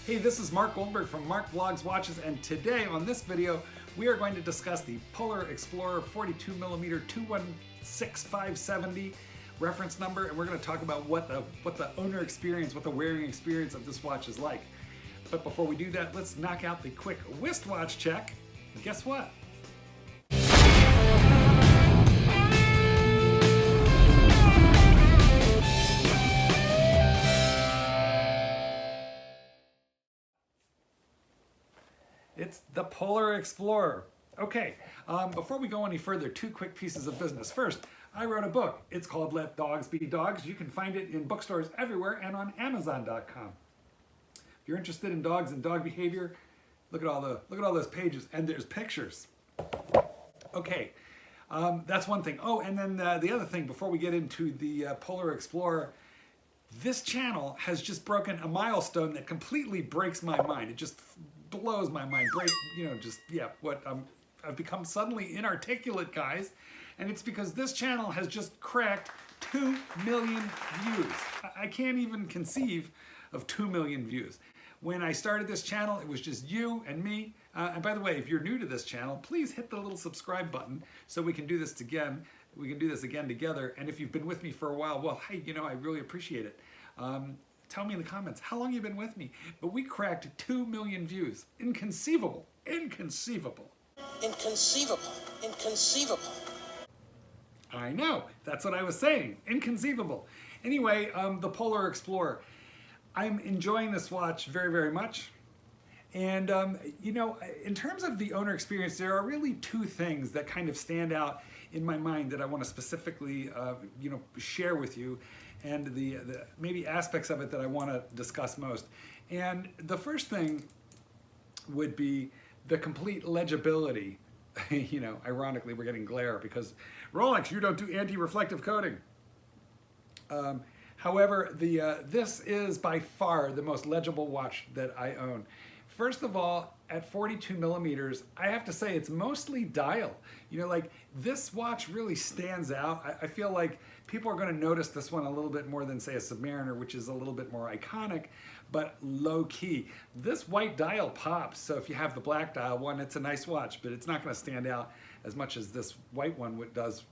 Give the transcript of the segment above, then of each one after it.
Hey, this is Marc Goldberg from Marc Vlogs Watches, and today on this video we are going to discuss the Polar Explorer 42mm 216570 reference number, and we're going to talk about what the owner experience, what the wearing experience of this watch is like. But before we do that, let's knock out the quick wristwatch check. And guess what? It's the Polar Explorer. Okay, before we go any further, two quick pieces of business. First, I wrote a book. It's called Let Dogs Be Dogs. You can find it in bookstores everywhere and on Amazon.com. If you're interested in dogs and dog behavior, look at all those pages, and there's pictures. Okay, that's one thing. Oh, and then the other thing before we get into the Polar Explorer, this channel has just broken a milestone that completely breaks my mind. It just blows my mind. Great, I've become suddenly inarticulate, guys, and it's because this channel has just cracked 2 million views. I can't even conceive of 2 million views. When I started this channel, it was just you and me. And by the way, if you're new to this channel, please hit the little subscribe button so we can do this again. We can do this again together. And if you've been with me for a while, well, hey, I really appreciate it. Tell me in the comments how long you've been with me. But we cracked 2 million views. Inconceivable. Inconceivable. Inconceivable. Inconceivable. I know. That's what I was saying. Inconceivable. Anyway, the Polar Explorer. I'm enjoying this watch very, very much. And, in terms of the owner experience, there are really two things that kind of stand out in my mind that I want to specifically, share with you, and the maybe aspects of it that I want to discuss most. And the first thing would be the complete legibility. Ironically, we're getting glare because Rolex, you don't do anti-reflective coating. However, this is by far the most legible watch that I own. First of all, at 42 millimeters, I have to say it's mostly dial. This watch really stands out. I feel like people are going to notice this one a little bit more than, say, a Submariner, which is a little bit more iconic, but low key. This white dial pops, so if you have the black dial one, it's a nice watch, but it's not going to stand out as much as this white one does,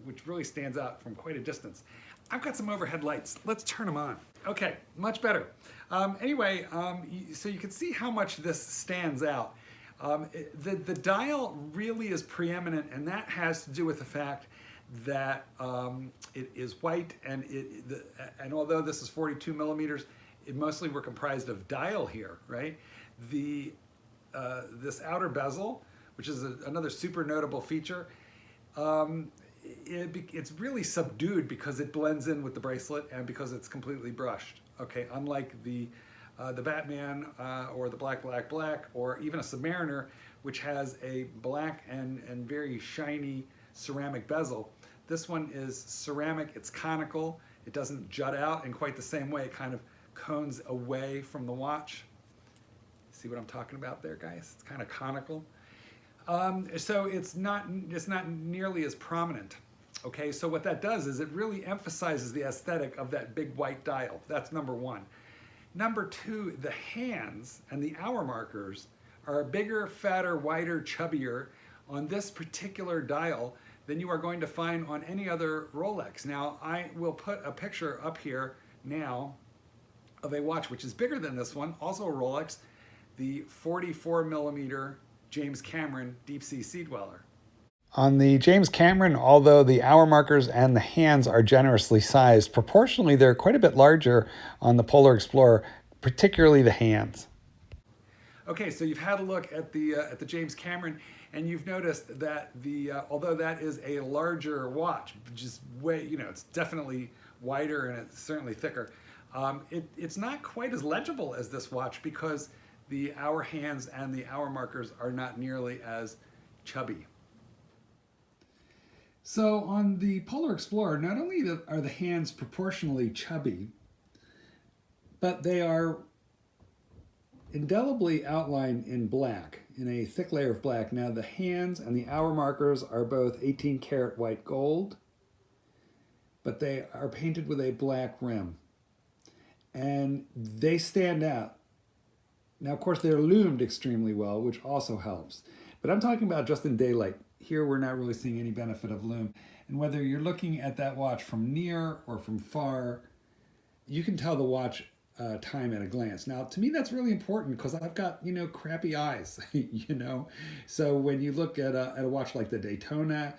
which really stands out from quite a distance. I've got some overhead lights. Let's turn them on. Okay, much better. So you can see how much this stands out. The dial really is preeminent, and that has to do with the fact that it is white, and although this is 42 millimeters, it mostly were comprised of dial here, right? This outer bezel, which is another super notable feature, it's really subdued because it blends in with the bracelet and because it's completely brushed. Okay, unlike the Batman or the black, or even a Submariner, which has a black and very shiny ceramic bezel. This one is ceramic, it's conical, it doesn't jut out in quite the same way, it kind of cones away from the watch. See what I'm talking about there, guys? It's kind of conical. So it's not nearly as prominent. Okay, so what that does is it really emphasizes the aesthetic of that big white dial. That's number one. Number two, the hands and the hour markers are bigger, fatter, wider, chubbier on this particular dial than you are going to find on any other Rolex. Now, I will put a picture up here now of a watch which is bigger than this one, also a Rolex, the 44 millimeter James Cameron Deep Sea Sea Dweller. On the James Cameron, although the hour markers and the hands are generously sized, proportionally they're quite a bit larger on the Polar Explorer, particularly the hands. Okay, so you've had a look at the James Cameron, and you've noticed that although that is a larger watch, which is it's definitely wider and it's certainly thicker, it's not quite as legible as this watch because the hour hands and the hour markers are not nearly as chubby. So on the Polar Explorer, not only are the hands proportionally chubby, but they are indelibly outlined in black, in a thick layer of black. Now the hands and the hour markers are both 18 karat white gold, but they are painted with a black rim. And they stand out Now, of course, they're loomed extremely well, which also helps. But I'm talking about just in daylight. Here, we're not really seeing any benefit of loom. And whether you're looking at that watch from near or from far, you can tell the watch time at a glance. Now, to me, that's really important because I've got, crappy eyes, So when you look at a watch like the Daytona,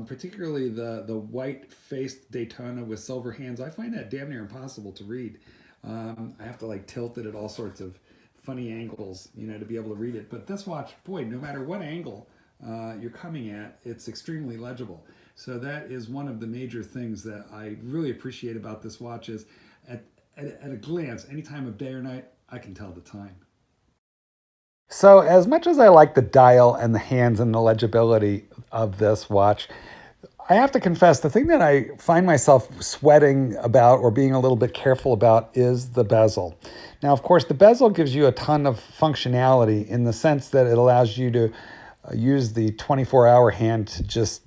particularly the white-faced Daytona with silver hands, I find that damn near impossible to read. I have to like tilt it at all sorts of funny angles, to be able to read it. But this watch, boy, no matter what angle you're coming at, it's extremely legible. So that is one of the major things that I really appreciate about this watch is at a glance, any time of day or night, I can tell the time. So as much as I like the dial and the hands and the legibility of this watch, I have to confess, the thing that I find myself sweating about or being a little bit careful about is the bezel. Now, of course, the bezel gives you a ton of functionality in the sense that it allows you to use the 24-hour hand to just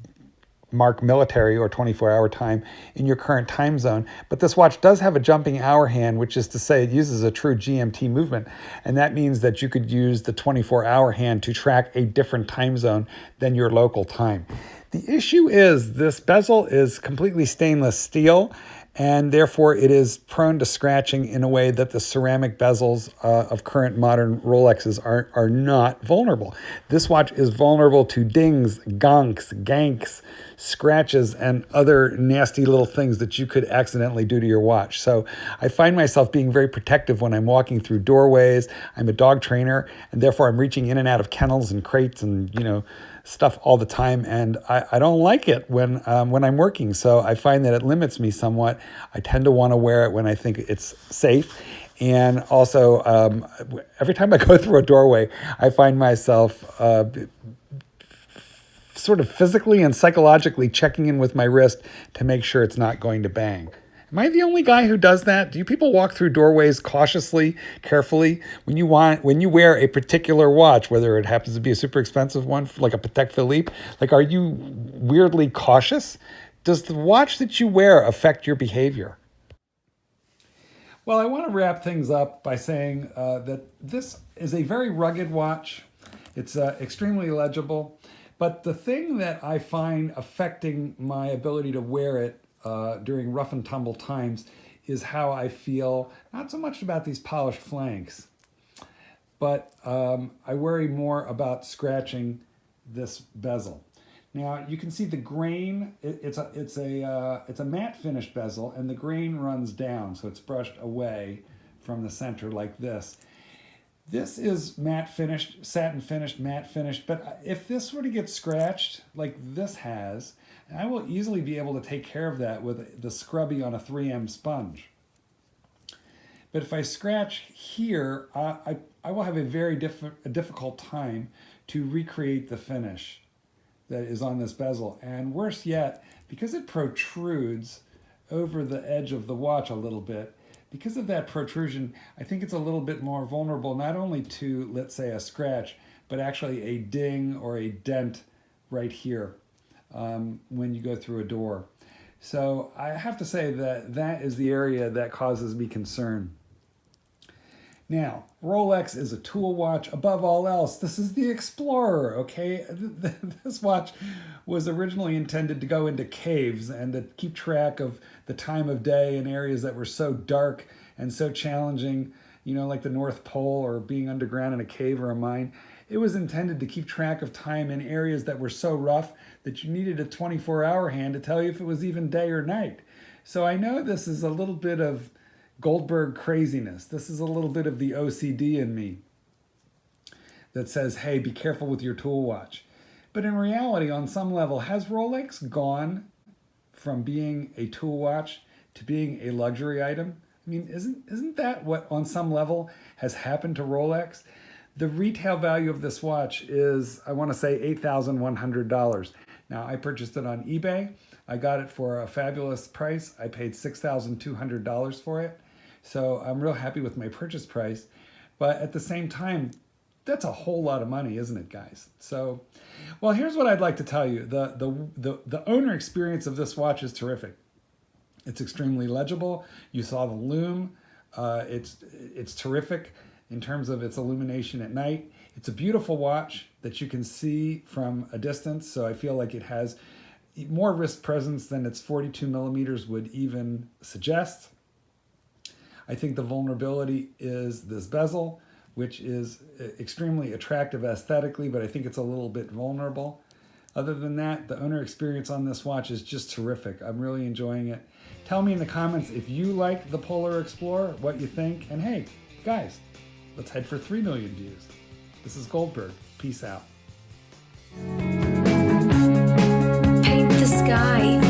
mark military or 24-hour time in your current time zone. But this watch does have a jumping hour hand, which is to say it uses a true GMT movement. And that means that you could use the 24-hour hand to track a different time zone than your local time. The issue is this bezel is completely stainless steel, and therefore it is prone to scratching in a way that the ceramic bezels of current modern Rolexes are not vulnerable. This watch is vulnerable to dings, gonks, ganks, scratches, and other nasty little things that you could accidentally do to your watch. So I find myself being very protective when I'm walking through doorways. I'm a dog trainer, and therefore I'm reaching in and out of kennels and crates and, stuff all the time, and I don't like it when I'm working. So I find that it limits me somewhat. I tend to want to wear it when I think it's safe. And also, every time I go through a doorway, I find myself sort of physically and psychologically checking in with my wrist to make sure it's not going to bang. Am I the only guy who does that? Do you people walk through doorways cautiously, carefully? When you wear a particular watch, whether it happens to be a super expensive one, like a Patek Philippe, are you weirdly cautious? Does the watch that you wear affect your behavior? Well, I want to wrap things up by saying that this is a very rugged watch. It's extremely legible. But the thing that I find affecting my ability to wear it during rough and tumble times is how I feel, not so much about these polished flanks, but I worry more about scratching this bezel. Now you can see the grain. It's a matte finished bezel, and the grain runs down, so it's brushed away from the center like this. This is matte finished, satin finished, matte finished, but if this were to get scratched like this has, I will easily be able to take care of that with the scrubby on a 3M sponge. But if I scratch here, I will have a very difficult time to recreate the finish that is on this bezel. And worse yet, because it protrudes over the edge of the watch a little bit, because of that protrusion, I think it's a little bit more vulnerable, not only to, let's say, a scratch, but actually a ding or a dent right here when you go through a door. So I have to say that that is the area that causes me concern. Now, Rolex is a tool watch above all else. This is the Explorer, okay? This watch was originally intended to go into caves and to keep track of the time of day in areas that were so dark and so challenging, like the North Pole or being underground in a cave or a mine. It was intended to keep track of time in areas that were so rough that you needed a 24-hour hand to tell you if it was even day or night. So I know this is a little bit of Goldberg craziness. This is a little bit of the OCD in me that says, hey, be careful with your tool watch. But in reality, on some level, has Rolex gone from being a tool watch to being a luxury item? I mean, isn't that what on some level has happened to Rolex? The retail value of this watch is, I want to say, $8,100. Now, I purchased it on eBay. I got it for a fabulous price. I paid $6,200 for it. So I'm real happy with my purchase price. But at the same time, that's a whole lot of money, isn't it, guys? So, well, here's what I'd like to tell you. The owner experience of this watch is terrific. It's extremely legible. You saw the loom. It's terrific. in terms of its illumination at night. It's a beautiful watch that you can see from a distance, so I feel like it has more wrist presence than its 42 millimeters would even suggest. I think the vulnerability is this bezel, which is extremely attractive aesthetically, but I think it's a little bit vulnerable. Other than that, the owner experience on this watch is just terrific. I'm really enjoying it. Tell me in the comments if you like the Polar Explorer, what you think, and hey, guys, let's head for 3 million views. This is Goldberg. Peace out. Paint the sky.